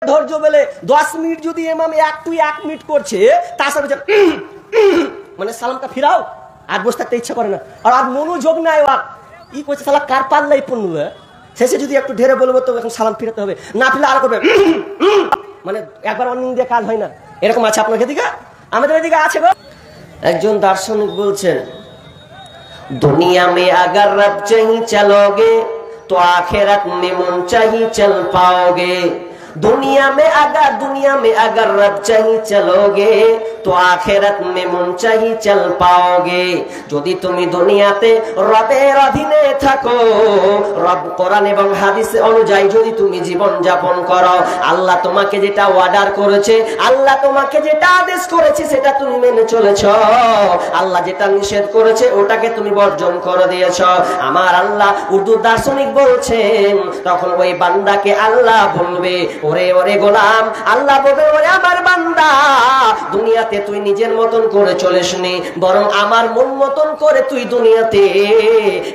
ধৈর্য বলে 10 মিনিট যদি ইমাম 1 মিনিট করছে তার সাথে মানে সালামটা ফিরাও আর বসে থাকতে ইচ্ছা করে না আর মনোযোগ নাই আর ই করছে সালা কার পাল্লাই পড়বে শেষে যদি একটু ঢেরে বলবো তো এখন সালাম ফিরাতে হবে না ফিরলে আর করবে মানে একবার অন্য দিয়ে কাজ হয় না এরকম আছে আপনার এদিকে আমাদের এদিকে আছে গো একজন দার্শনিক বলছেন दुनिया में अगर रब चाहिए चलोगे तो आखिरत में मन चाहिए चल पाओगे दुनिया में अगर रब चाहिए चलोगे तो आखिरत में मन चाहिए चल पाओगे যদি তুমি দুনিয়াতে রবের অধীনে থাকো রব কোরআন এবং হাদিস অনুযায়ী যদি তুমি জীবন যাপন করো আল্লাহ তোমাকে যেটা অর্ডার করেছে আল্লাহ তোমাকে যেটা আদেশ করেছে সেটা তুমি মেনে চলেছো আল্লাহ যেটা নিষেধ করেছে ওটাকে তুমি বর্জন করে দিয়েছো আমার আল্লাহ উর্দু দার্শনিক বলছেন তখন ওই বান্দাকে আল্লাহ বলবে ওরে ওরে গোলাম আল্লাহ বলবে ওরে আমার বান্দা দুনিয়াতে তুই নিজের মতন করে চলিসনি বরং আমার মন মতন করে তুই দুনিয়াতে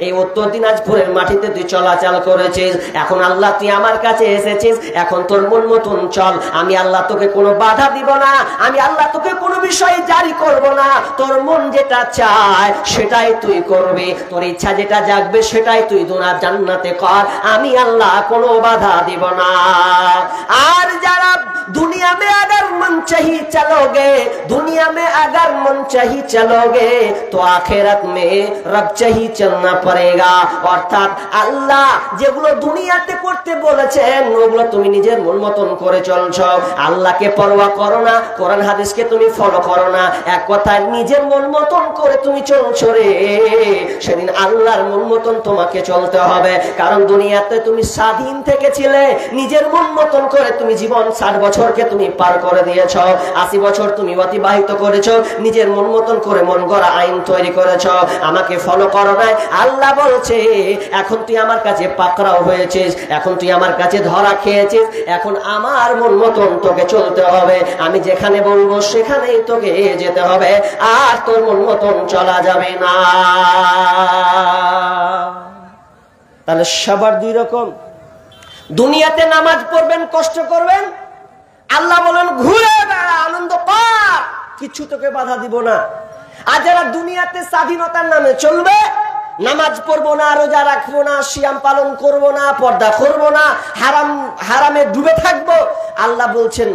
এই উত্তর দিনাজপুরের মাটিতে তুই চলাচল করেছিস এখন আল্লাহ তুই আমার কাছে এসেছিস এখন তোর মন মতন চল আমি আল্লাহ তোকে কোনো বাধা দিব না আমি আল্লাহ তোকে কোনো বিষয় জারি করব না তোর মন যেটা চায় সেটাই তুই করবি তোর ইচ্ছা যেটা জাগবে সেটাই তুই দুনিয়ার জান্নাতে কর আমি আল্লাহ কোনো বাধা দিব না আর যারা दुनिया में अगर मन चाहिए चलोगे दुनिया में अगर मन चाहिए चलोगे तो आखिरत में रब चाहिए चलना पड़ेगा অর্থাৎ আল্লাহ যেগুলো দুনিয়াতে করতে বলেছেন ওগুলো তুমি নিজের মন মতন করে চলছো আল্লাহকে পরোয়া করো না কোরআন হাদিসকে তুমি ফলো করো না এক কথায় নিজের মন মতন করে তুমি চলছো রে সেদিন আল্লাহর মন মতন তোমাকে চলতে হবে কারণ দুনিয়াতে তুমি স্বাধীন থেকেছিলে নিজের মন মতন করে তুমি জীবন 60 বছরকে তুমি পার করে দিয়েছো 80 বছর তুমি অতিবাহিত করেছো নিজের মন মতন করে মন গড়া আইন তৈরি করেছো আমাকে ফলো করো না আল্লাহ বলছে এখন তুই আমার কাছে পাকড়াও হয়েছিস এখন তুই আমার কাছে ধরা খেয়েছিস এখন আমার মন মতন তোকে চলতে হবে আমি যেখানে বলবো সেখানেই তোকে যেতে হবে আর তোর মন মতন চলা যাবে না তাহলে সবার দুই রকম দুনিয়াতে নামাজ পড়বেন কষ্ট করবেন আল্লাহ বলেন ঘুরে বেড়া আনন্দ পা কিছু তোকে বাধা দিব না আর যারা দুনিয়াতে স্বাধীনতার নামে চলবে নামাজ পড়বো না রোজা রাখবো না সিয়াম পালন করবো না পর্দা করবো না হারামে ডুবে থাকবো আল্লাহ বলছেন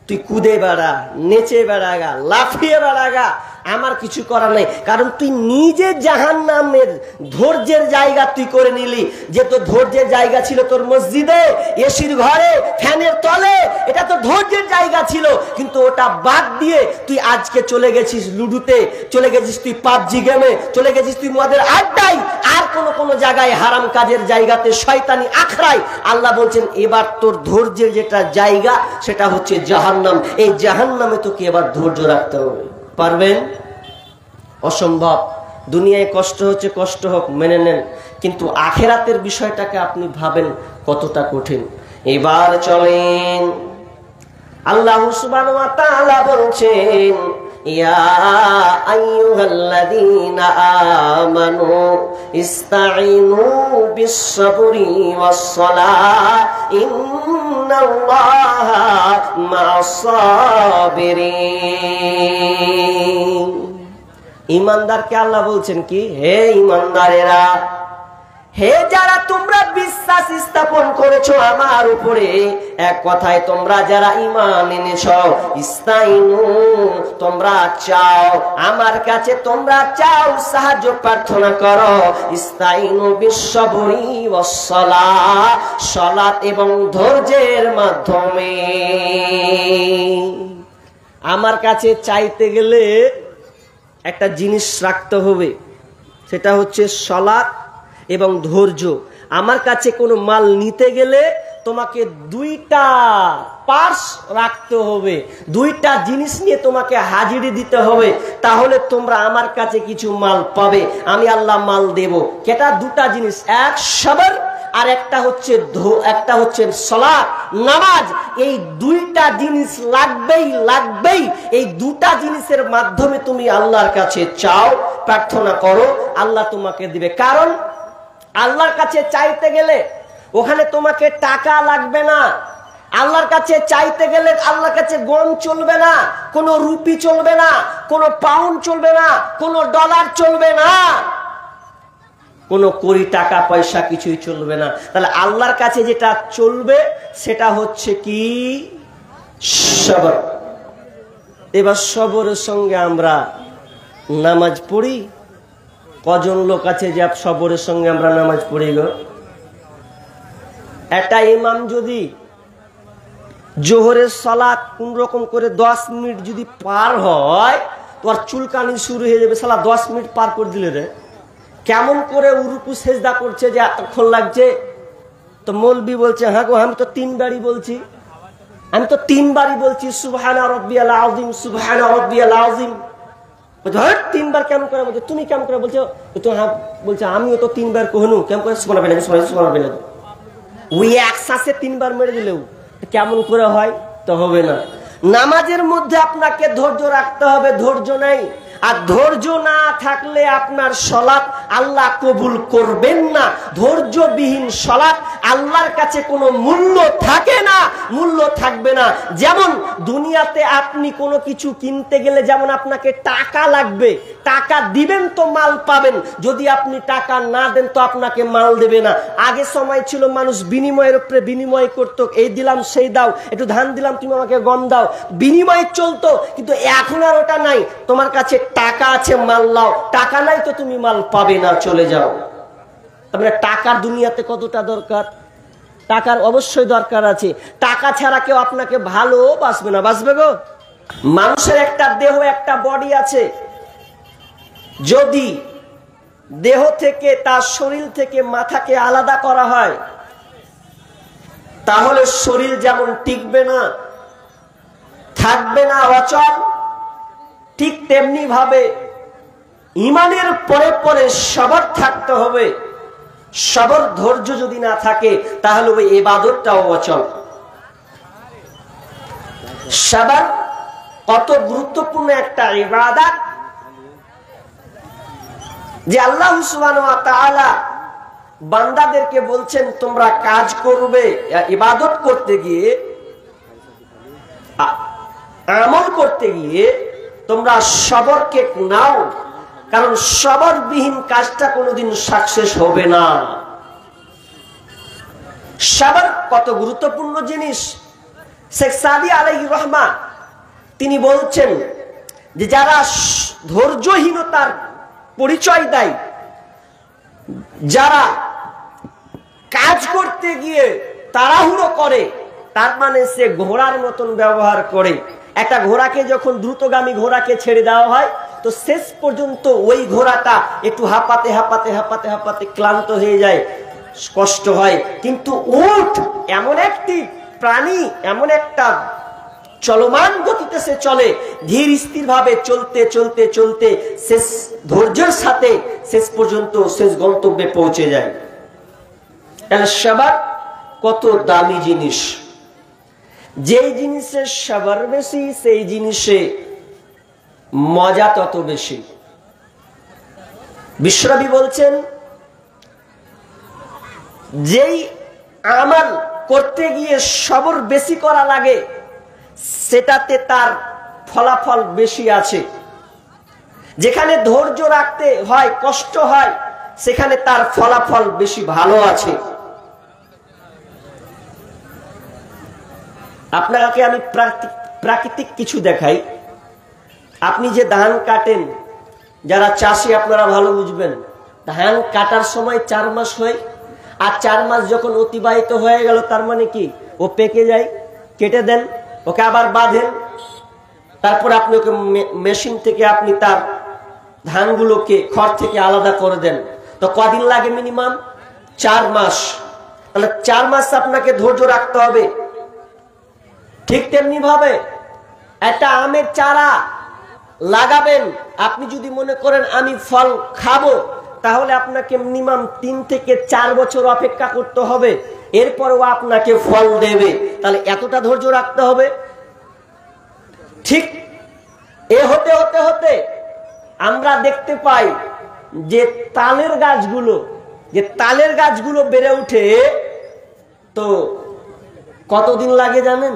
তুই কুদে বেড়া নেচে বেড়াগা লাফিয়ে বেড়াগা আমার কিছু করার নেই কারণ তুই নিজে জাহান্নামের ধৈর্যের জায়গা তুই করে নিলি যে তোর ধৈর্যের জায়গা ছিল তোর মসজিদে এসির ঘরে ফ্যানের তলে এটা তো ধৈর্যের জায়গা ছিল কিন্তু ওটা বাদ দিয়ে তুই আজকে চলে গেছিস লুডুতে চলে গেছিস তুই পাবজি গেমে চলে গেছিস তুই মদের আড্ডায় আর কোন জায়গায় হারাম কাজের জায়গাতে শয়তানি আখড়ায় আল্লাহ বলছেন এবার তোর ধৈর্যের যেটা জায়গা সেটা হচ্ছে জাহান্নাম এই জাহান্নামে তোকে এবার ধৈর্য রাখতে হবে পারবেন অসম্ভব দুনিয়ায় কষ্ট হচ্ছে কষ্ট হোক মেনে নেন কিন্তু আখিরাতের বিষয়টাকে আপনি ভাবেন কতটা কঠিন এবার চলেন আল্লাহ সুবহানাহু ওয়া তাআলা বলছেন ইয়া আইয়ুহাল্লাযীনা আমানু ইসতাঈনু বিস-সাবরি ওয়াস-সালাহ ইন্নাল্লাহা মা'আস-সাবিরিন ইমানদারকে আল্লাহ বলছেন কি হে ইমানদারেরা হে যারা তোমরা বিশ্বাস স্থাপন করেছো আমার উপরে এক কথায় তোমরা যারা ঈমান এনেছো ইস্তাইনু তোমরা চাও আমার কাছে তোমরা চাও সাহায্য প্রার্থনা করো ইস্তাইনু বিস-সাবরি ওয়াস-সালাহ সালাত এবং ধৈর্যের মাধ্যমে আমার কাছে চাইতে গেলে একটা জিনিস রাখতে হবে সেটা হচ্ছে সালাত এবং ধৈর্য আমার কাছে কোনো মাল নিতে গেলে তোমাকে দুইটা পার্স রাখতে হবে দুইটা জিনিস নিয়ে তোমাকে হাজিরি দিতে হবে তাহলে তোমরা আমার কাছে কিছু মাল পাবে আমি আল্লাহ মাল দেব কেটা দুটা জিনিস এক সবর আর একটা হচ্ছে সালাত নামাজ এই দুইটা জিনিস লাগবেই এই দুটা জিনিসের মাধ্যমে তুমি আল্লাহর কাছে চাও প্রার্থনা করো আল্লাহ তোমাকে দিবে কারণ আল্লাহর কাছে চাইতে গেলে ওখানে তোমাকে টাকা লাগবে না আল্লাহর কাছে চাইতে গেলে আল্লাহর কাছে গম চলবে না, কোনো রুপি চলবে না, কোনো পাউন্ড চলবে না, কোনো ডলার চলবে না, কোনো কোটি টাকা পয়সা কিছুই চলবে না। তাহলে আল্লাহর কাছে যেটা চলবে সেটা হচ্ছে কি? সবর। এবার সবরের সঙ্গে আমরা নামাজ পড়ি। কজন লোক আছে যে সবরের সঙ্গে আমরা নামাজ পড়ি গো? একটা ইমাম যদি জোহরের সালাত কোন রকম করে 10 মিনিট যদি পার হয়, তোর চুলকানি শুরু হয়ে যাবে। সালা 10 মিনিট পার করে দিলে রে, কেমন করে উরুকু সেজদা করছে যে এতক্ষণ লাগছে। তো মৌলবি বলছে, হ্যাঁ গো আমি তো 3 বারই বলছি, আমি তো 3 বারই বলছি সুবহানা রাব্বিয়াল আযীম, সুবহানা রাব্বিয়াল আযীম। বলছে হ্যাঁ 3 বার কেমন করে বলছে? তুমি কেমন করে বলছো? তো হ্যাঁ বলছে আমিও তো 3 বার কহনু, কেমন করে শোনাবে না, শোনাবে না। ওই এক শ্বাসে 3 বার মেরে দিলেও কেমন করে হয়? তো হবে না। নামাজের মধ্যে আপনাকে ধৈর্য রাখতে হবে, ধৈর্য নাই। আর ধৈর্য না থাকলে আপনার সালাত আল্লাহ কবুল করবেন না। ধৈর্যবিহীন সালাত আল্লাহর কাছে কোনো মূল্য থাকে না, মূল্য থাকবে না। যেমন দুনিয়াতে আপনি কোনো কিছু কিনতে গেলে যেমন আপনাকে টাকা লাগবে, টাকা দিবেন তো মাল পাবেন, যদি আপনি টাকা না দেন তো আপনাকে মাল দেবে না। আগে সময় ছিল মানুষ বিনিময়ের উপরে বিনিময় করত, এই দিলাম সেই দাও, একটু ধান দিলাম তুমি আমাকে গম দাও, বিনিময় চলতো। কিন্তু এখন আর ওটা নাই। তোমার কাছে টাকা আছে মাল লাও, টাকা নাই তো তুমি মাল পাবে না, চলে যাও। তারপরে টাকার দুনিয়াতে কতটা দরকার? টাকার অবশ্যই দরকার আছে। টাকা ছাড়া কেউ আপনাকে ভালোবাসবে না, বাসবে গো? মানুষের একটা দেহ, একটা বডি আছে। যদি দেহ থেকে, তার শরীর থেকে মাথাকে আলাদা করা হয়, তাহলে শরীর যেমন টিকবে না, থাকবে না অচল, ঠিক তেমনি ভাবে ইমানের পরে পরে সবর থাকতে হবে। সবর ধৈর্য যদি না থাকে তাহলে ওই ইবাদতটাও অচল। সবর কত গুরুত্বপূর্ণ একটা ইবাদত যে আল্লাহ সুবহানাহু ওয়া তাআলা বান্দাদেরকে বলছেন তোমরা কাজ করবে, ইবাদত করতে গিয়ে, আমল করতে গিয়ে তোমরা সবরকে নাও, কারণ সবরবিহীন কাজটা কোনোদিন সাকসেস হবে না। সবর কত গুরুত্বপূর্ণ জিনিস। শেখ সাদি আলাইহির রহমা তিনি বলছেন যে যারা ধৈর্যহীনতার পরিচয় দেয়, যারা কাজ করতে গিয়ে তাড়াহুড়ো করে, তার মানে সে ঘোড়ার মতন ব্যবহার করে। একটা ঘোড়াকে যখন দ্রুতগামী ঘোড়াকে ছেড়ে দেওয়া হয় তো শেষ পর্যন্ত ওই ঘোড়াটা একটু হাঁপাতে হাঁপাতে হাঁপাতে হাঁপাতে ক্লান্ত হয়ে যায়, কষ্ট হয়। কিন্তু উট এমন একটি প্রাণী, এমন একটা চলমান গতিতে সে চলে, ধীর স্থির ভাবে চলতে চলতে চলতে শেষ ধৈর্যের সাথে শেষ পর্যন্ত শেষ গন্তব্যে পৌঁছে যায়। তাহলে সবর কত দামি জিনিস। যেই জিনিসের সবর বেশি সেই জিনিসে মজা তত বেশি। বিশ্বনবী বলছেন যেই আমল করতে গিয়ে সবর বেশি করা লাগে সেটাতে তার ফলাফল বেশি আছে। যেখানে ধৈর্য রাখতে হয়, কষ্ট হয়, সেখানে তার ফলাফল বেশি ভালো আছে। আপনাকে আমি প্রাকৃতিক কিছু দেখাই। আপনি যে ধান কাটেন, যারা চাষি আপনারা ভালো বুঝবেন, ধান কাটার সময় 4 মাস হয়, আর 4 মাস যখন অতিবাহিত হয়ে গেল তার মানে কি ও পেকে যায়, কেটে দেন, ওকে আবার বাঁধেন, তারপর আপনি ওকে মেশিন থেকে আপনি তার ধানগুলোকে খড় থেকে আলাদা করে দেন। তো কদিন লাগে? মিনিমাম 4 মাস। তাহলে 4 মাস আপনাকে ধৈর্য রাখতে হবে। ঠিক তেমনি ভাবে একটা আমের চারা লাগাবেন, আপনি যদি মনে করেন আমি ফল খাবো, তাহলে আপনাকে মিনিমাম 3 থেকে 4 বছর অপেক্ষা করতে হবে, এরপরও আপনাকে ফল দেবে। তাহলে এতটা ধৈর্য রাখতে হবে। ঠিক এ হতে হতে হতে আমরা দেখতে পাই যে তালের গাছগুলো বেড়ে উঠে, তো কতদিন লাগে জানেন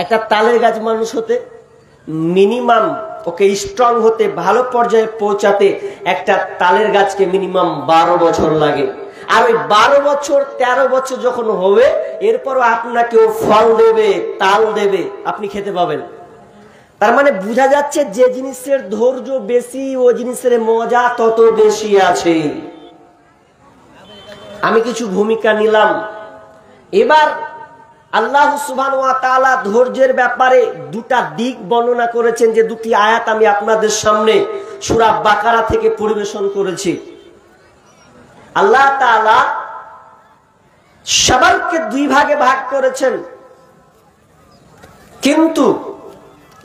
একটা তালের গাছ মানুষ হতে? মিনিমাম ওকে স্ট্রং হতে, ভালো পর্যায়ে পৌঁছাতে একটা তালের গাছকে মিনিমাম 12 বছর লাগে। আর ওই 12 বছর 13 বছর যখন হবে, এরপরও আপনাকেও ফল দেবে, তাল দেবে, আপনি খেতে পাবেন। তার মানে বোঝা যাচ্ছে যে জিনিসের ধৈর্য বেশি, ও জিনিসের মজা তত বেশি আছে। আমি কিছু ভূমিকা নিলাম। এবার আল্লাহ সুবহানাহু ওয়া তাআলা ধৈর্যের ব্যাপারে দুটা দিক বর্ণনা করেছেন, যে দুটি আয়াত আমি আপনাদের সামনে সূরা বাকারা থেকে পরিবেশন করেছি। আল্লাহ তাআলা সবরকে দুই ভাগে ভাগ করেছেন, কিন্তু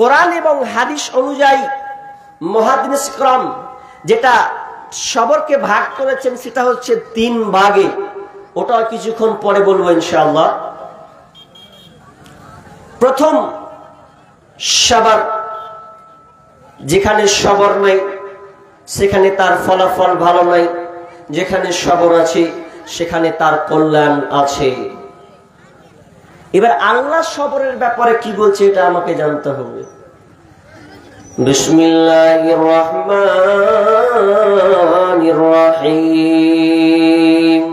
কোরআন এবং হাদিস অনুযায়ী মুহাদ্দিস ইকরাম যেটা সবরকে ভাগ করেছেন সেটা হচ্ছে 3 ভাগে। ওটা কিছুক্ষণ পরে বলবো ইনশাআল্লাহ। প্রথম সবর, যেখানে সবর নাই সেখানে তার ফলাফল ভালো নাই, যেখানে সবর আছে সেখানে তার কল্যাণ আছে। এবার আল্লাহ সবরের ব্যাপারে কি বলছে এটা আমাকে জানতে হবে। বিসমিল্লাহির রহমানির রহিম।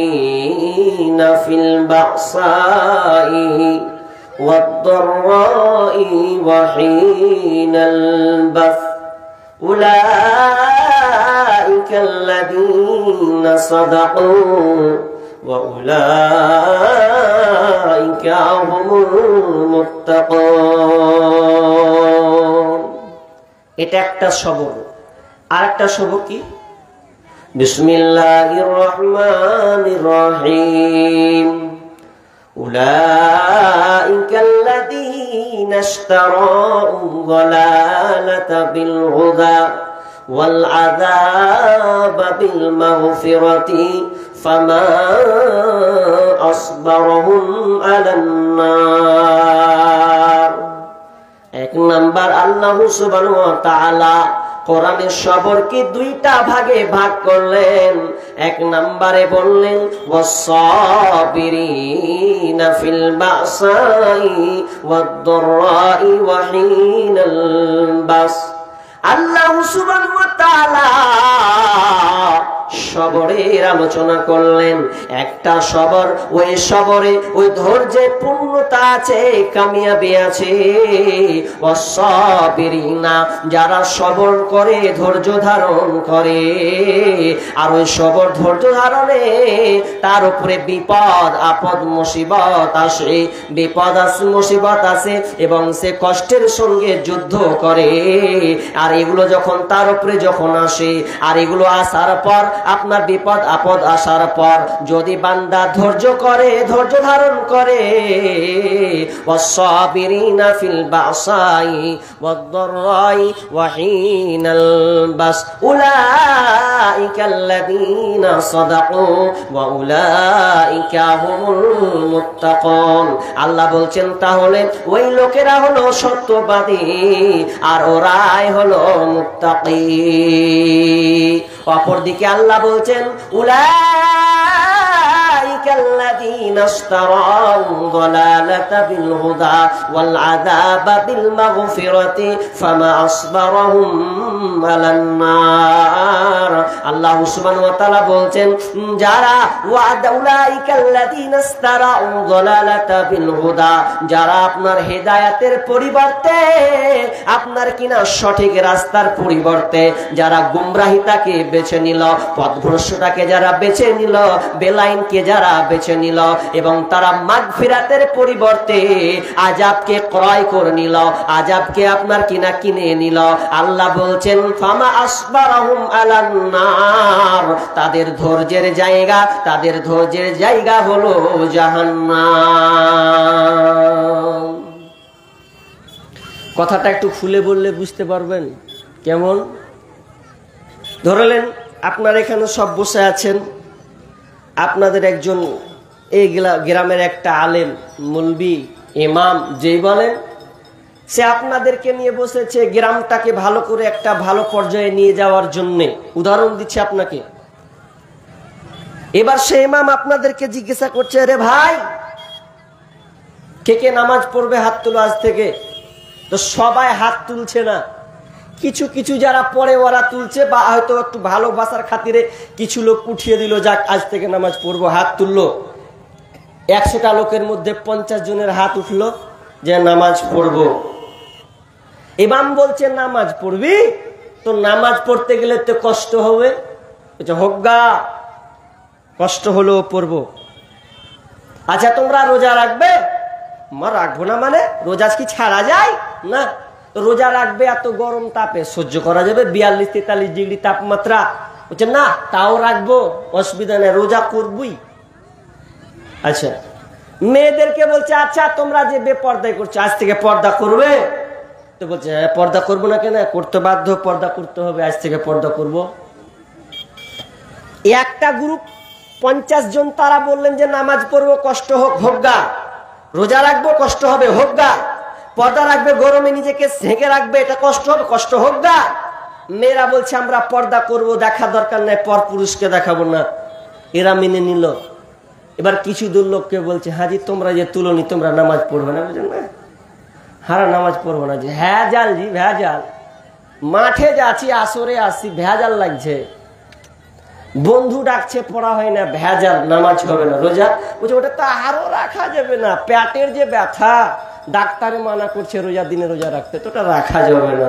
والصابرين في البأساء والضراء وحين البأس أولئك الذين صدقوا وأولئك هم المتقون। এটা একটা সবর। আর একটা সবর কি? বিসমিল্লাহির রহমানির রহিম। উলাইকাল্লাযীনা ইশতারাউ যালালাতা বিল হুদা ওয়াল আযাবা বিল মাগফিরাতি ফামা আসবারহুম আলান নার। এক নাম্বার, আল্লাহ সুবহানাহু ওয়া তাআলা কোরআনের সবরকে দুইটা ভাগে ভাগ করলেন। এক নম্বরে বললেন ওয়াস-সাবিরিনা ফিল বাসাই ওয়াদ-দাররাই ওয়া হিনাল বাস। আল্লাহ সুবহানাহু ওয়া তাআলা সবরের আলোচনা করলেন। একটা সবর, ওই সবরে ওই ধৈর্যের পূর্ণতা আছে, কামিয়াবি আছে। ওয়াস-সাবিরিনা, যারা সবর করে, ধৈর্য ধারণ করে, আর ওই সবর ধৈর্য ধারণে তার উপরে বিপদ আপদ মুসিবত আসে, বিপদ আসে, মুসিবত আসে, এবং সে কষ্টের সঙ্গে যুদ্ধ করে। আর এগুলো যখন তার উপরে যখন আসে, আর এগুলো আসার পর, আপনার বিপদ আপদ আসার পর যদি বান্দা ধৈর্য করে, ধৈর্য ধারণ করে, ওয়াস-সাবিরিনা ফিল বাসাই ওয়াদ-দাররাই ওয়া হিনাল বাস উলাইকাল্লাযীনা সাদাকু ওয়া উলাইকা হুমুল মুত্তাকুন। আল্লাহ বলছেন তাহলে ওই লোকেরা হলো সত্যবাদী, আর ওরাই হলো মুত্তাকি। অপরদিকে আল্লাহ বলছেন উলাইকাল্লাযীনা ইশতারাউ যালালাতা বিল হুদা ওয়াল আযাবা বিল মাগফিরাতি ফামা আসবারহুম আলান নার। আল্লাহ সুবহানাহু ওয়া তাআলা বলছেন যারা উলাইকাল্লাযীনা ইশতারাউ যালালাতা বিল হুদা, যারা আপনার হেদায়েতের পরিবর্তে, আপনার কিনা সঠিক রাস্তার পরিবর্তে যারা গুমরাহিতাকে বেছে নিল, পথভ্রষ্টতাকে যারা বেছে নিল, বেলাইনকে যারা বেছে নিল, এবং তারা মাগফিরাতের পরিবর্তে আযাবকে ক্রয় করে নিল, আযাবকে আপনার কিনা কিনে নিল, আল্লাহ বলছেন ফামা আসবারহুম আলান নার, তাদের ধৈর্যের জায়গা, তাদের ধৈর্যের জায়গা হলো জাহান্নাম। কথাটা একটু খুলে বললে বুঝতে পারবেন। কেমন? ধরলেন আপনার এখানে সব বসে আছেন, আপনাদের একজন এই গ্রামের একটা আলেম, মুলবি, ইমাম যেই বলেন, সে আপনাদেরকে নিয়ে বসেছে গ্রামটাকে ভালো করে একটা ভালো পর্যায়ে নিয়ে যাওয়ার জন্য। উদাহরণ দিচ্ছি আপনাকে, এবার সে ইমাম আপনাদেরকে জিজ্ঞাসা করছে, রে ভাই কে কে নামাজ পড়বে হাত তুলো আজ থেকে। তো সবাই হাত তুলছে না, কিছু কিছু যারা পড়ে ওরা তুলছে, বা হয়তো একটু ভালোবাসার খাতিরে কিছু লোক উঠিয়ে দিল, যাক আজ থেকে নামাজ পড়বো, হাত তুললো। 100টা লোকের মধ্যে 50 জনের হাত উঠলো যে নামাজ পড়বো। ইমাম বলছে নামাজ পড়বি, তো নামাজ পড়তে গেলে তো কষ্ট হবে, হোগা কষ্ট হলেও পড়বো। আচ্ছা তোমরা রোজা রাখবে? মা রাখবো না মানে, রোজা কি ছাড়া যায় না? তো রোজা রাখবে, এত গরম তাপে সহ্য করা যাবে? 42-43 ডিগ্রি তাপমাত্রা। বলছে না তাও রাখবো, অসুবিধা নেই, রোজা করবই। আচ্ছা মেয়েদেরকে বলছে, আচ্ছা তোমরা যে বেপর্দায় করছো আজ থেকে পর্দা করবে? তো বলছে হ্যাঁ পর্দা করবো না কেন, করতে বাধ্য, পর্দা করতে হবে, আজ থেকে পর্দা করব। একটা গ্রুপ 50 জন তারা বললেন যে নামাজ পড়বো কষ্ট হোক হোগা, রোজা রাখবো কষ্ট হবে হোগা, পর্দা রাখবে গরমে নিজেকে ঢেকে রাখবে এটা কষ্ট হবে, কষ্ট হোগা। মেয়েরা বলছে আমরা পর্দা করব, দেখা দরকার নাই, পর পুরুষকে দেখাবো না। এরা মেনে নিল। এবার কিছু দূর লোককে বলছে, হাজি তোমরা যে তুলনি তোমরা নামাজ পড়বে না? বুঝলেন না, হারা নামাজ পড়বো না। যে ভেজাল জি ভেজাল, মাঠে যাচ্ছি আসরে আসছি ভেজাল লাগছে, বন্ধু ডাকছে পড়া হয় না, ভেজাল, নামাজ হবে না। রোজা বলছে ওটা তো আরো রাখা যাবে না, পেটের যে ব্যথা, ডাক্তারে মানা করছে রোজা দিনে রোজা রাখতে, তো ওটা রাখা যাবে না।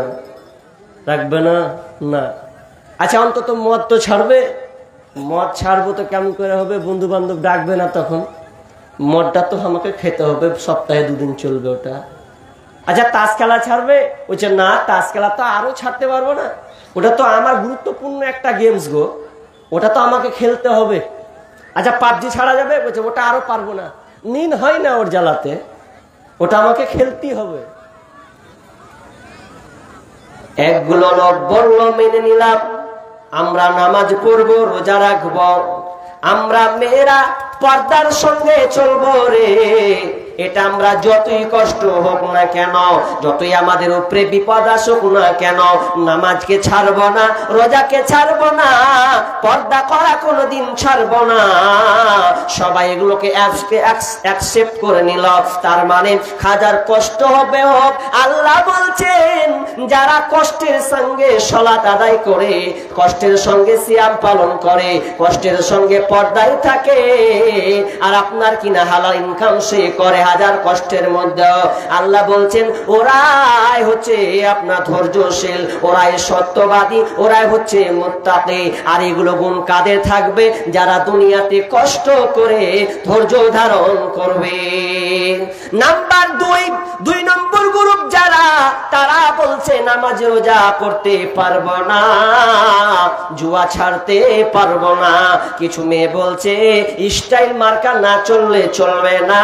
রাখবে না? না। আচ্ছা অন্তত মদ তো ছাড়বে? মদ ছাড়বো তো কেমন করে হবে, বন্ধু বান্ধব ডাকবে না তখন, মদটা তো আমাকে খেতে হবে, সপ্তাহে 2 দিন চলবে ওটা। আচ্ছা তাস খেলা ছাড়বে? বলছে না তাস খেলা তো আরো ছাড়তে পারবো না, ওটা তো আমার গুরুত্বপূর্ণ একটা গেমস গো, ওটা তো আমাকে খেলতে হবে। আচ্ছা পাবজি ছাড়া যাবে? বলছে ওটা আরো পারবো না, নিন হয় না ওর জ্বালাতে, ওটা আমাকে খেলতেই হবে। একগুলো লোক বললো মেনে নিলাম, আমরা নামাজ পড়বো, রোজা রাখবো, আমরা মেয়েরা পর্দার সঙ্গে চলবো রে। এটা আমরা যতই কষ্ট হোক না কেন, যতই আমাদের উপরে বিপদ আসুক না কেন, নামাজকে ছাড়বো না, রোজাকে ছাড়বো না, পর্দা করা কোনোদিন ছাড়বো না। সবাই এগুলোকে অ্যাকসেপ্ট করে নিল। তার মানে হাজার কষ্ট হবে হোক, আল্লাহ বলছেন যারা কষ্টের সঙ্গে সালাত আদায় করে, কষ্টের সঙ্গে সিয়াম পালন করে, কষ্টের সঙ্গে পর্দায় থাকে, আর আপনার কিনা হালাল ইনকাম সে করে হাজার কষ্টের মধ্যে, আল্লাহ বলছেন ওরাই হচ্ছে আপনার ধৈর্যশীল, ওরাই সত্যবাদী, ওরাই হচ্ছে মুত্তাকি। আর এগুলো গুণ কাদের থাকবে? যারা দুনিয়াতে কষ্ট করে ধৈর্য ধারণ করবে। নাম্বার 2 নম্বর গ্রুপ যারা, তারা বলছে নামাজ রোজা পড়তে পারবো না, জুয়া ছাড়তে পারবো না। কিছু মেয়ে বলছে স্টাইল মার্কা না চললে চলবে না,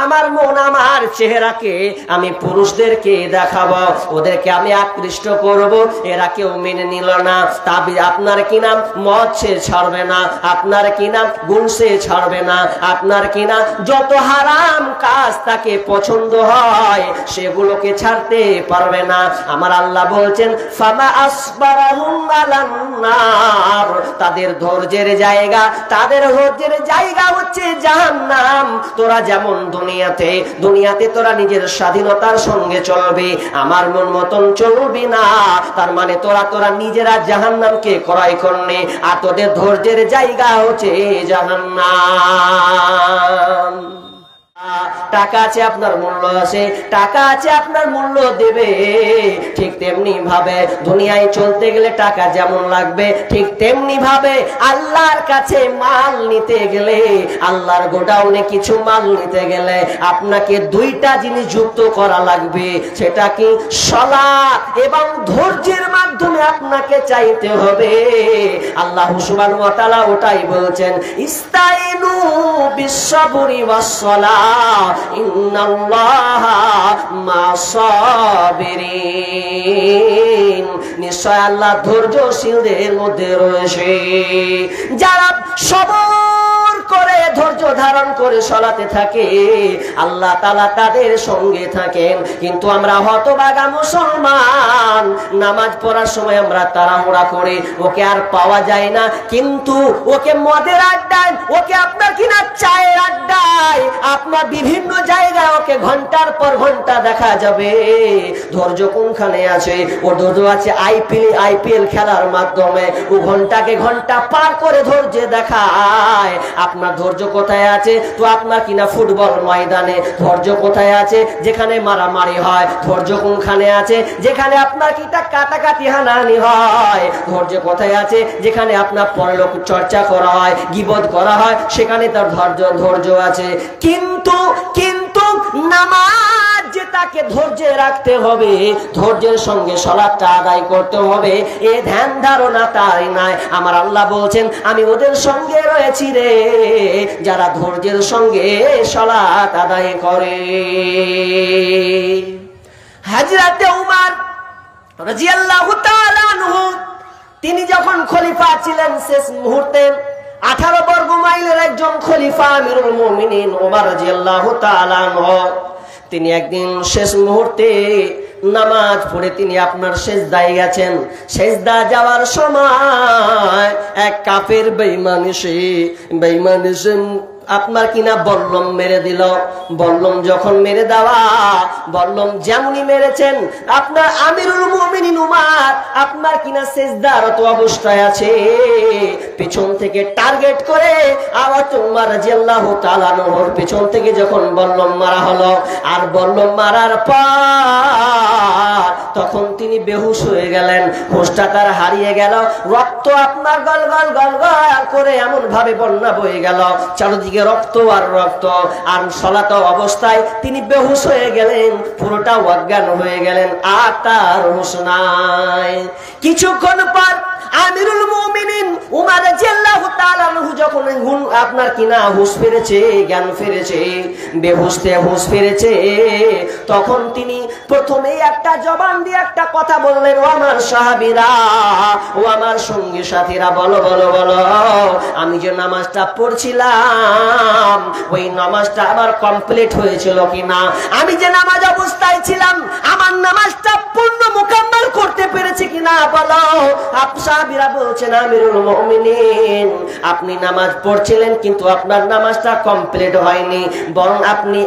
আমার মন আমার চেহারাকে আমি পুরুষদেরকে দেখাবো, ওদেরকে আমি আকৃষ্ট করব। এরা কেউ মেনে নিল না। তবে আপনার কি নাম মদ সে ছাড়বে না, আপনার কি নাম গুণ সে ছাড়বে না, আপনার কি নাম যত হারাম কাজ তাকে পছন্দ হয় সেগুলোকে ছাড়তে পারবে না। আমার আল্লাহ বলছেন ফামা আসবারাহুম আলান নার, তাদের ধৈর্যের জায়গা হচ্ছে জাহান্নাম। তোরা যেমন দুনিয়াতে তোরা নিজের স্বাধীনতার সঙ্গে চলবে, আমার মন মতন চলবি না। তার মানে তোরা নিজেরা জাহান্নামকে ক্রয় করনে, আর তোদের ধৈর্যের জায়গা হচ্ছে জাহান্নাম। টাকা আছে আপনার মূল্য আছে, টাকা আছে আপনার মূল্য দেবে। ঠিক তেমনি ভাবে দুনিয়ায় চলতে গেলে টাকা যেমন লাগবে, ঠিক তেমনি ভাবে আল্লাহর কাছে মাল নিতে গেলে, আল্লাহর গোডাউনে কিছু মাল নিতে গেলে আপনাকে 2টা জিনিস যুক্ত করা লাগবে। সেটা কি? সালাত এবং ধৈর্যের মাধ্যমে আপনাকে চাইতে হবে। আল্লাহ সুবহানাহু ওয়া তাআলা ওটাই বলছেন, ইস্তাইনু বিস-সাবরি ওয়াস-সালাহ ইন্নাল্লাহা মা'আস-সাবিরিন। নিশ্চয় আল্লাহ ধৈর্যশীলদের মধ্যে রয়েছে। যারা সবর করে ধৈর্য ধারণ করে সলাতে থাকে আল্লাহ তাআলা তাদের সঙ্গে থাকেন। কিন্তু আমরা হতভাগা মুসলমান, নামাজ পড়ার সময় আমরা তাড়াহুড়া করে ওকে আর পাওয়া যায় না, কিন্তু ওকে মদের আড্ডায়, ওকে আপনার কিনা চায়ের আড্ডায়, আপনার বিভিন্ন জায়গায় ওকে ঘন্টার পর ঘন্টা দেখা যাবে। ধৈর্য কোনখানে আছে? ও ধৈর্য আছে আইপিএল খেলার মাধ্যমে, ও ঘন্টাকে ঘন্টা পার করে ধৈর্য দেখায়। আপনার ধৈর্য কোথায় আছে? তো আপনার কিনা ফুটবল ময়দানে। ধৈর্য কোথায় আছে? যেখানে মারামারি হয়। ধৈর্য কোনখানে আছে? যেখানে আপনার কিটা কাটাকাটি হানাহানি হয়। ধৈর্য কোথায় আছে? যেখানে আপনার পরলোক চর্চা করা হয়, গীবত করা হয়, সেখানে তার ধৈর্য আছে। কিন্তু নামাজ যে তাকে ধৈর্য রাখতে হবে, ধৈর্যের সঙ্গে সালাতটা আদায় করতে হবে, এ ধ্যান ধারণা তার নাই। আমার আল্লাহ বলছেন আমি ওদের সঙ্গে রয়েছি রে, যারা ধৈর্যের সঙ্গে সালাত আদায় করে। হযরতে উমর রাদিয়াল্লাহু তাআলা আনহু তিনি যখন খলিফা ছিলেন, শেষ মুহূর্তে 18 বর্গ মাইলের একজন খলিফা আমিরুল মুমিনিন ওমর রাদিয়াল্লাহু তাআলা আনহু, তিনি একদিন শেষ মুহূর্তে নামাজ পড়ে তিনি আপনার সেজদায় গেছেন। সেজদা যাওয়ার সময় এক কাফের বেঈমান এসে আপনার কিনা বল্লম মেরে দিল। বল্লম যখন মেরে দেওয়া, বল্লম যেমনি মেরেছেন, আপনার আমিরুল মুমিনিন উমর আপনার কিনা সেজদারত অবস্থায় আছে, পিছন থেকে টার্গেট করে আবার উমর রাদিয়াল্লাহু তাআলা আনহুর পিছন থেকে যখন বল্লম মারা হলো, আর বল্লম মারার পর তখন তিনি বেহুশ হয়ে গেলেন, হুঁশটা তার হারিয়ে গেল, রক্ত আপনার গলগল গলগল করে এমন ভাবে বন্যা বয়ে গেল, চারদিকে রক্ত আর রক্ত, আর সলাত অবস্থায় তিনি বেহুশ হয়ে গেলেন, পুরোটা অজ্ঞান হয়ে গেলেন, আর তার হুঁশ নাই। কিছুক্ষণ পর আমিরুল মুমিনিন উমর রাদিয়াল্লাহু তাআলা আনহু যখন আপনার কিনা হুঁশ ফিরেছে, জ্ঞান ফিরেছে, বেহুশতে হুঁশ ফিরেছে, তখন তিনি প্রথমেই একটা জবান দিয়ে একটা কথা বললেন, ও আমার সাহাবীরা, ও আমার সঙ্গী সাথীরা, বলো বলো বলো, আমি যে নামাজটা পড়ছিলাম ওই নামাজটা আবার কমপ্লিট হয়েছিল কিনা? আমি যে নামাজ অবস্থায় ছিলাম আমার নামাজটা পূর্ণ মুকাম্মাল করতে পেরেছি কিনা বলো। সাহাবীরা বলছেন, আমিরুল মুমিনিন আপনি নামাজ পড়ছিলেন কিন্তু আপনার নামাজটা কমপ্লিট হয়নি, বরং আপনি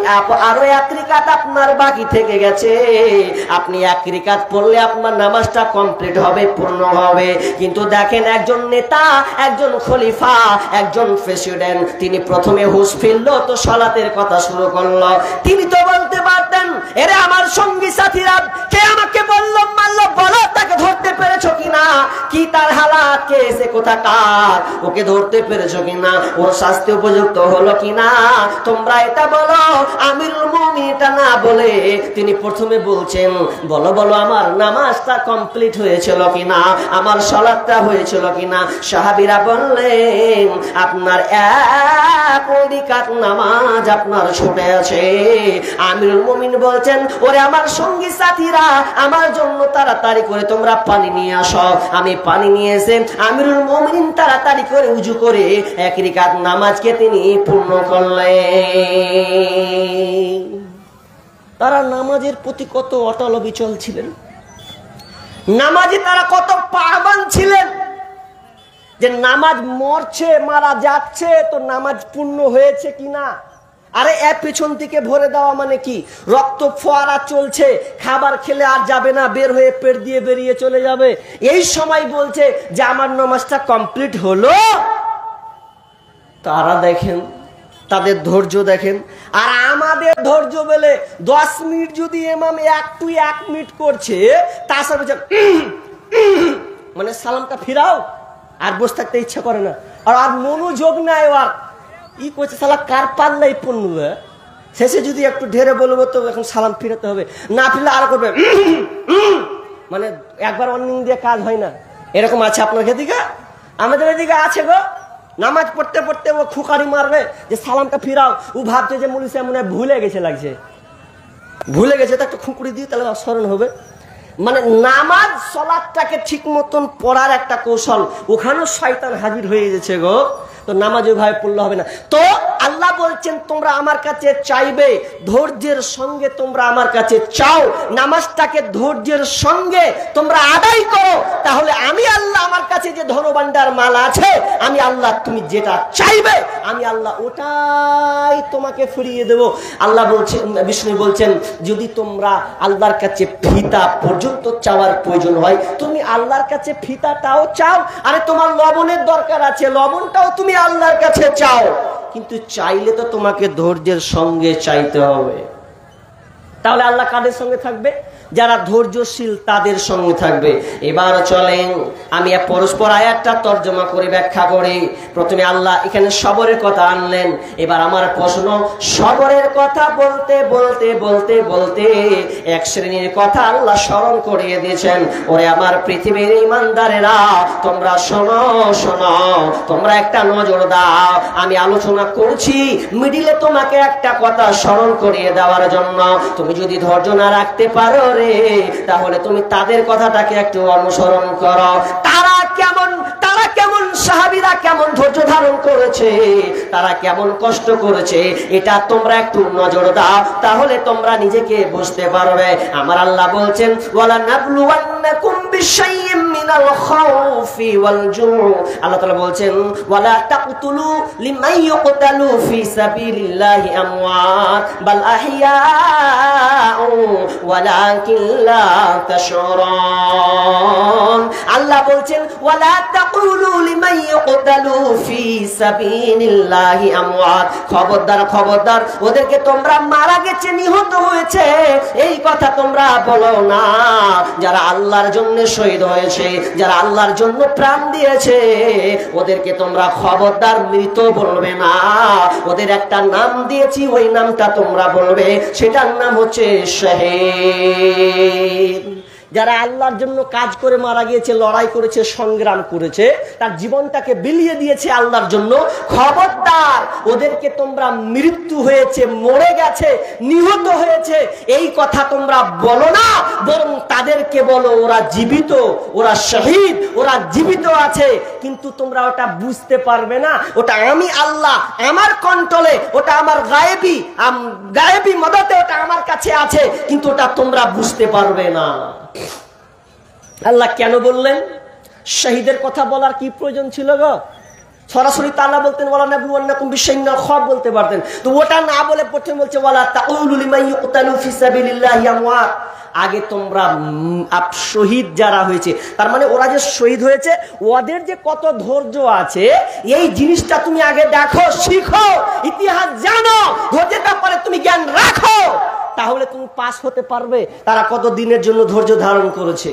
আরো এক রাকাত আপনার বাকি থেকে গেছে। আপনি এক রাকাত পড়লে আপনার নামাজটা কমপ্লিট হবে, পূর্ণ হবে। কিন্তু দেখেন, একজন নেতা, একজন খলিফা, একজন প্রেসিডেন্ট, তিনি প্রথমে হুঁশ ফিরল তো সালাতের কথা শুরু করলো। তিনি তো বলতে পারতেন, এরে আমার সঙ্গী সাথীরা, কে আমাকে বলল মারলো, বলো তাকে ধরতে পেরেছো কিনা, কি তার হালাত, কে এসে কোথাকার, ওকে ধরতে পেরেছো কিনা, ওর শাস্তি উপযুক্ত হলো কিনা, তোমরা এটা বলো। আমিরুল মুমিনিন এটা না বলে তিনি প্রথমে বলছেন, বলো বলো আমার নামাজটা কমপ্লিট হয়েছিল কিনা, আমার সালাতটা হয়েছিল কিনা। সাহাবীরা বললেন, আপনার এক রাকাত নামাজ আপনার ছুটে আছে। আমিরুল মুমিনিন বলছেন, ওরে আমার সঙ্গী সাথীরা, আমার জন্য তাড়াতাড়ি করে তোমরা পানি নিয়ে আসো। আমি পানি নিয়ে এসে আমিরুল মুমিনিন তাড়াতাড়ি করে উজু করে এক রাকাত নামাজকে তিনি পূর্ণ করলেন। তারা নামাজের প্রতি কত অটল অবিচল ছিলেন, নামাজে তারা কত পাবন ছিলেন, যে নামাজ মরছে, মারা যাচ্ছে, তো নামাজ পূর্ণ হয়েছে কিনা। আরে এর পেছন থেকে ভরে দেওয়া মানে কি, রক্ত ফোয়ারা চলছে, খাবার খেলে আর যাবে না, বের হয়ে পেট দিয়ে বেরিয়ে চলে যাবে, এই সময় বলছে যে আমার নামাজটা কমপ্লিট হলো। তারা দেখেন, তাদের ধৈর্য দেখেন। আর আমাদের ধৈর্য বলে 10 মিনিট যদি ইমাম 1 মিনিট করছে, তাছাড়া মানে সালামটা ফিরাও, আর বসে থাকতে ইচ্ছা করে না, আর মনোযোগ নাই, আর ই করছে সালা কার পাল্লাই পণ্য। শেষে যদি একটু ঢেরে বলবো তো এখন সালাম ফিরাতে হবে, না ফিরলে আর করবে, মানে একবার অর্নিং দিয়ে কাজ হয় না। এরকম আছে আপনার এদিকে, আমাদের এদিকে আছে গো। নামাজ পড়তে পড়তে ও খুকারি মারবে যে সালামটা ফিরাও, ও ভাবছে যে মুলিশে মনে হয় ভুলে গেছে, লাগছে ভুলে গেছে, তো একটা খুঁকুড়ি দিয়ে তাহলে স্মরণ হবে। মানে নামাজ সালাতটাকে ঠিক মতন পড়ার একটা কৌশল, ওখানেও শয়তান হাজির হয়ে গেছে গো। তো নামাজ ওইভাবে পড়লে হবে না। তো আল্লাহ বলছেন তোমরা আমার কাছে চাইবে, ধৈর্যের সঙ্গে তোমরা আমার কাছে চাও, নামাজটাকে ধৈর্যের সঙ্গে তোমরা আদায় করো, তাহলে আমি আল্লাহ আমার কাছে যে ধনভাণ্ডার মাল আছে, আমি আল্লাহ তুমি যেটা চাইবে আমি আল্লাহ ওটাই তোমাকে ফিরিয়ে দেব। আল্লাহ বলছেন, বিষ্ণু বলছেন, যদি তোমরা আল্লাহর কাছে ফিতা পর্যন্ত চাওয়ার প্রয়োজন হয়, তুমি আল্লাহর কাছে ফিতাটাও চাও, আরে তোমার লবণের দরকার আছে, লবণটাও তুমি আল্লাহর কাছে চাও, কিন্তু চাইলে তো তোমাকে ধৈর্যের সঙ্গে চাইতে হবে। তাহলে আল্লাহ কাদের সঙ্গে থাকবে? যারা ধৈর্যশীল তাদের সঙ্গে থাকবে। এবার চলেন আমি পরস্পর আয়াতটা তর্জমা করে ব্যাখ্যা করি। প্রথমে আল্লাহ এখানে সবরের কথা আনলেন। এবার আমার প্রশ্ন, সবরের কথা বলতে বলতে বলতে বলতে এক শ্রেণীর কথা আল্লাহ স্মরণ করিয়ে দিয়েছেন। ওরে আমার পৃথিবীর ইমানদারেরা, তোমরা শোনো শোনো, তোমরা একটা নজর দাও। আমি আলোচনা করছি মিডিলে তোমাকে একটা কথা স্মরণ করিয়ে দেওয়ার জন্য। তুমি যদি ধৈর্য না রাখতে পারো রে, তাহলে তুমি তাদের কথাটাকে একটু অনুসরণ করো। তারা কেমন সাহাবীরা কেমন ধৈর্য ধারণ করেছে, তারা কেমন কষ্ট করেছে, এটা তোমরা একটু নজর দাও, তাহলে তোমরা নিজেকে বুঝতে পারবে। আমার আল্লাহ বলছেন, ওয়ালা নাবলুওয়ান্নাকুম বিশাইইম মিনাল খাউফি ওয়াল জু। আল্লাহ তাআলা বলছেন, ওয়ালা তাকতুলু লিমান ইউকতালু ফি সাবিলিল্লাহি আমওয়াত বাল আহইয়াউ ওয়ালাকিন লা তাশউরুন। আল্লাহ বলছেন, ওয়ালা তাকুলু লিমান ইউকতালু ফি সাবিলিল্লাহি আমওয়াত। খবরদার খবরদার, ওদেরকে তোমরা মারা গেছে, নিহত হয়েছে, এই কথা তোমরা বলো না। যারা আল্লাহর জন্য শহীদ হয়েছে, যারা আল্লাহর জন্য প্রাণ দিয়েছে, ওদেরকে তোমরা খবরদার মৃত বলবে না। ওদের একটা নাম দিয়েছি, ওই নামটা তোমরা বলবে, সেটার নাম হচ্ছে শহীদ। যারা আল্লাহর জন্য কাজ করে মারা গিয়েছে, লড়াই করেছে, সংগ্রাম করেছে, তার জীবনটাকে বিলিয়ে দিয়েছে আল্লাহর জন্য, খবরদার ওদেরকে তোমরা মৃত্যু হয়েছে, মরে গেছে, নিহত হয়েছে, এই কথা তোমরা বলো না, বরং তাদেরকে বলো ওরা জীবিত, ওরা শহীদ, ওরা জীবিত আছে। কিন্তু তোমরা ওটা বুঝতে পারবে না, ওটা আমি আল্লাহ আমার কন্ট্রোলে, ওটা আমার গায়েবী মদতে ওটা আমার কাছে আছে, কিন্তু ওটা তোমরা বুঝতে পারবে না। আল্লাহ কেন বললেন? শহীদের কথা বলার কি প্রয়োজন ছিল গো? সরাসরি আল্লাহ বলতেন ওয়ালা নাবলুওয়ান্নাকুম বিশাইইন মিনাল খাউফ বলতে পারতেন, তো ওটা না বলে প্রথমে বলছে ওয়ালা তাকুলু লিমান ইউকতালু ফি সাবিলিল্লাহি আমওয়াত। আগে তোমরা শহীদ যারা হয়েছে, তার মানে ওরা যে শহীদ হয়েছে ওদের যে কত ধৈর্য আছে, এই জিনিসটা তুমি আগে দেখো, শিখো, ইতিহাস জানো, ধৈর্যের ব্যাপারে তুমি জ্ঞান রাখো, তাহলে তুমি পাস হতে পারবে। তারা কত দিনের জন্য ধৈর্য ধারণ করেছে।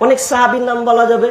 অনেক সাহাবীর নাম বলা যাবে,